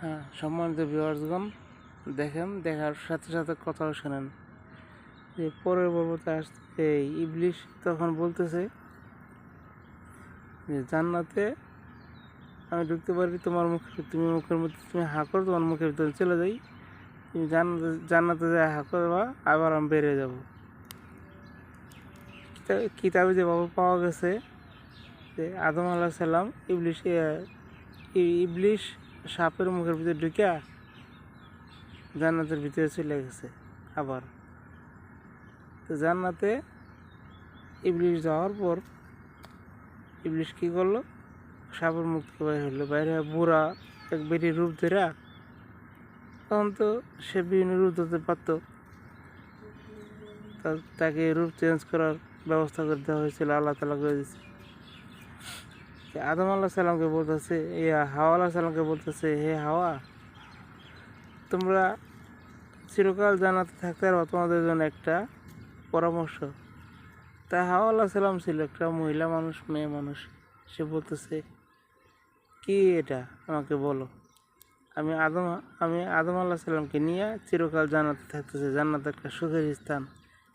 হ্যাঁ, সম্মানিত ভিউয়ার্সগণ, দেখেন, দেখার সাথে সাথে কথাও শোনেন। যে পরের পর্বতে আসছে ইবলিশ তখন বলতেছে যে জান্নাতে আমি ঢুকতে পারি তোমার মুখের মধ্যে তুমি হা করো, তোমার মুখের ভিতরে চলে যাই, তুমি জান্নাতে যায় হা করবা, আবার আমি বেরিয়ে যাব। কিতাবে যেভাবে পাওয়া গেছে যে আদম আলাইহিস সালাম ইবলিশ সাপের মুখের ভিতরে ঢুকিয়া জান্নাতের ভিতরে চলে গেছে। আবার তো জান্নাতে ইবলিশ যাওয়ার পর ইবলিশ কী করলো, সাপের মুখ থেকে বাইরে হলো, বাইরে বুড়া এক বেরির রূপ ধরে। তখন তো সে বিভিন্ন রূপ ধরতে পারতো, তাকে রূপ চেঞ্জ করার ব্যবস্থা করে দেওয়া হয়েছিল, আল্লাহ তালা করে দিয়েছে। আদম আল্লাহ সাল্লামকে বলতেছে, হাওয়া আল্লাহ সাল্লামকে বলতেছে, হে হাওয়া, তোমরা চিরকাল জান্নাতে থাকতে পারো, তোমাদের জন্য একটা পরামর্শ। তা হাওয়া আল্লাহ সাল্লাম ছিল একটা মহিলা মানুষ, মেয়ে মানুষ। সে বলতেছে, কি এটা আমাকে বলো। আমি আদম আল্লাহ সাল্লামকে নিয়ে চিরকাল জান্নাতে থাকতেছে, জান্নাতে একটা সুখের স্থান,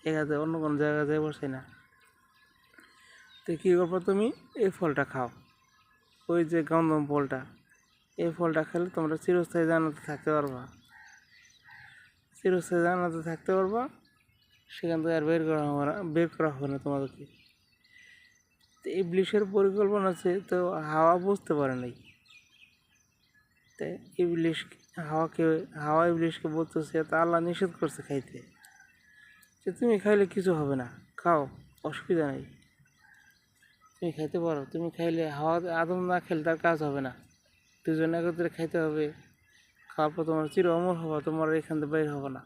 এখানে অন্য কোনো জায়গায় যাই বসে না। তো কী করবো, তুমি এই ফলটা খাও, ওই যে গন্ধম ফলটা, এই ফলটা খেলে তোমরা চিরস্থায়ী জান্নাতে থাকতে পারবা, চিরস্থায়ী জান্নাতে থাকতে পারবা, সেখান থেকে আর বের করা হবে না তোমাদেরকে। তো ইবলিশের পরিকল্পনা আছে, তো হাওয়া বুঝতে পারে নাই। তাই হাওয়া ইবলিশকে বলতেছে, তা আল্লাহ নিষেধ করছে খাইতে, যে তুমি খাইলে কিছু হবে না, খাও, অসুবিধা নেই, তুমি খাইতে পারো, তুমি খাইলে আদম না খেলে তার কাজ হবে না, দুজনে একত্রে খাইতে হবে, খাওয়ার পর তোমার চির অমর হবা, তোমার এখান থেকে বের হবে না।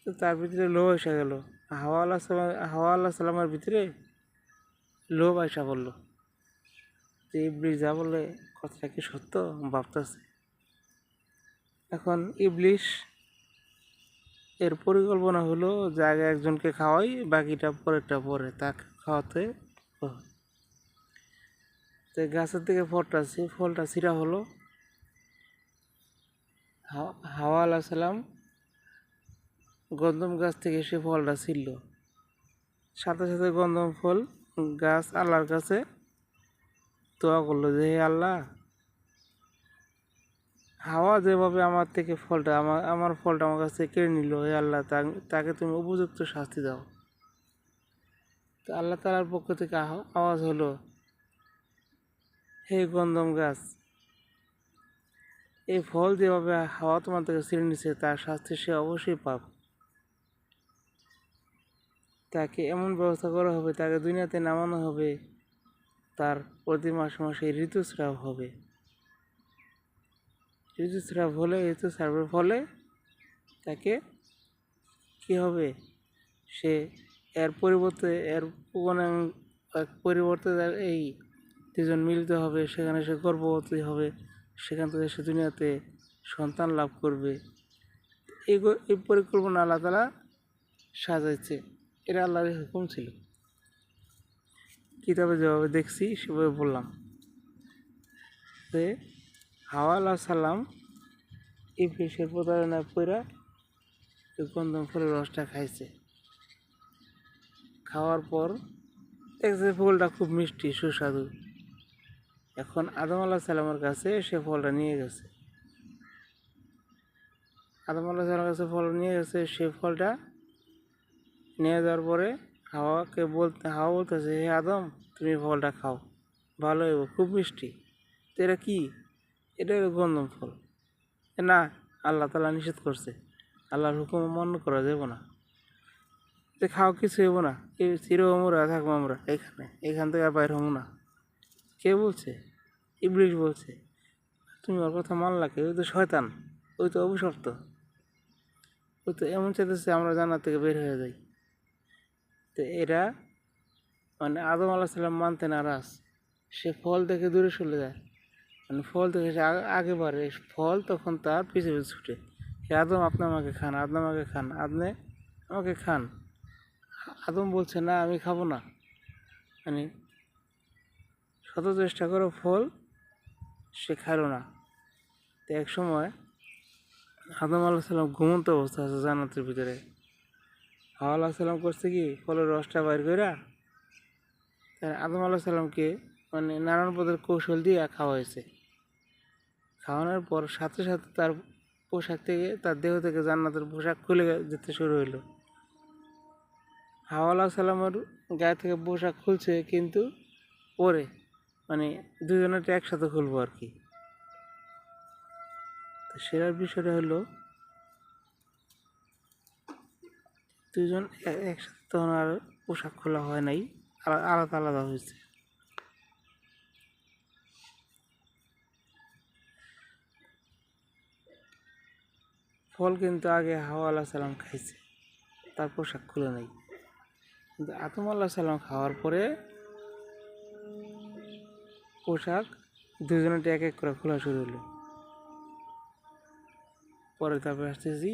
তো তার ভিতরে লোভ এসে গেল, হাওয়া আল্লাহ সালামের ভিতরে লোভ আসা বললো। তো ইবলিশ যা বলে কথাটা কি সত্য ভাবতেছে। এখন ইবলিশ এর পরিকল্পনা হলো যে আগে একজনকে খাওয়াই, বাকিটা পরেরটা পরে তাকে খাওয়াতে। তো গাছের থেকে ফলটা ছিঁড়া হলো। হাওয়া আলাইহিস সালাম গন্ধম গাছ থেকে সে ফলটা ছিঁড়ল, সাথে সাথে গন্ধম ফল গাছ আল্লাহর কাছে দোয়া করলো যে, হে আল্লাহ, হাওয়া যেভাবে আমার থেকে আমার ফলটা আমার কাছ থেকে কেড়ে নিল, হে আল্লাহ, তাকে তুমি উপযুক্ত শাস্তি দাও। তো আল্লাহ তাআলার পক্ষ থেকে আওয়াজ হলো, হে গন্ধম গাছ, এই ফল যেভাবে হাওয়া তোমার থেকে ছিঁড়ে নিছে, তার শাস্তি সে অবশ্যই পাব। তাকে এমন ব্যবস্থা করা হবে, তাকে দুনিয়াতে নামানো হবে, তার প্রতি মাসে মাসে ঋতুস্রাব হবে। ঋতুস্রাবের ফলে তাকে কি হবে, সে এর পরিবর্তে এই দুজন মিলিত হবে, সেখানে সে গর্ভবতী হবে, সেখান থেকে সে দুনিয়াতে সন্তান লাভ করবে। এই পরিকল্পনা আল্লাহ তাআলা সাজাইছে, এটা আল্লাহর হুকুম ছিল। কিতাবে যেভাবে দেখছি সেভাবে বললাম। যে হাওয়া আলাইহিস সালাম ইবলিশের প্রতারণায় পড়া গন্ধম ফলের রসটা খাইছে। খাওয়ার পর দেখছে ফলটা খুব মিষ্টি সুস্বাদু। এখন আদম আলাইহিস সালামের কাছে সে ফলটা নিয়ে গেছে। সে ফলটা নিয়ে যাওয়ার পরে হাওয়া বলতেছে, হে আদম, তুমি ফলটা খাও, ভালো হইব, খুব মিষ্টি। তো এটা কি? এটা হলো গন্ধম ফল। না, আল্লাহ তাআলা নিষেধ করছে, আল্লাহর হুকুম অমান্য করা যাবে না। তো খাও, কিছু হইব না, এই চির অমরা থাকবো আমরা এখান থেকে আর বাইর হবো না। কে বলছে? ইবলিশ বলছে। তুমি ওর কথা মানলা কে? ওই তো শয়তান, ওই তো অভিশপ্ত, ওই তো এমন চাইতেছে আমরা জান্নাত থেকে বের হয়ে যাই। তো এরা মানে আদম আলাইহিস সালাম মানতে নারাজ, সে ফল দেখে দূরে চলে যায়, মানে ফল দেখে সে আগে বাড়ে, ফল তখন তার পিছে পিছে ছুটে, হে আদম, আপনি আমাকে খান, আপনি আমাকে খান। আদম বলছে, না, আমি খাবো না। মানে শত চেষ্টা করো, ফল সে খাইল না। তো এক সময় আদম আলাহ সাল্লাম ঘুমন্ত অবস্থা আছে জান্নাতের ভিতরে। হাওয়া আলাহ সাল্লাম করছে কি ফলের রসটা বাইর করে আদম আলাহ সাল্লামকে মানে নানান পদের কৌশল দিয়ে খাওয়াইছে। খাওয়ানোর পর সাথে সাথে তার পোশাক থেকে তার দেহ থেকে জান্নাতের পোশাক খুলে যেতে শুরু হইলো। হাওয়া আলাহ সাল্লামের গায়ে থেকে পোশাক খুলছে, কিন্তু পরে মানে দুজনের একসাথে খুলবো আর কি। তো সেরার বিষয়টা হলো দুজন একসাথে তখন আর পোশাক খোলা হয় নাই, আলাদা আলাদা হয়েছে। ফল কিন্তু আগে হাওয়া আলাহ সাল্লাম খাইছে, তার পোশাক খুলে নাই। কিন্তু আদম আলাহ সাল্লাম খাওয়ার পরে পোশাক দুজনের এক এক করে খোলা শুরু হলো। পরে তারপরে আসতেছি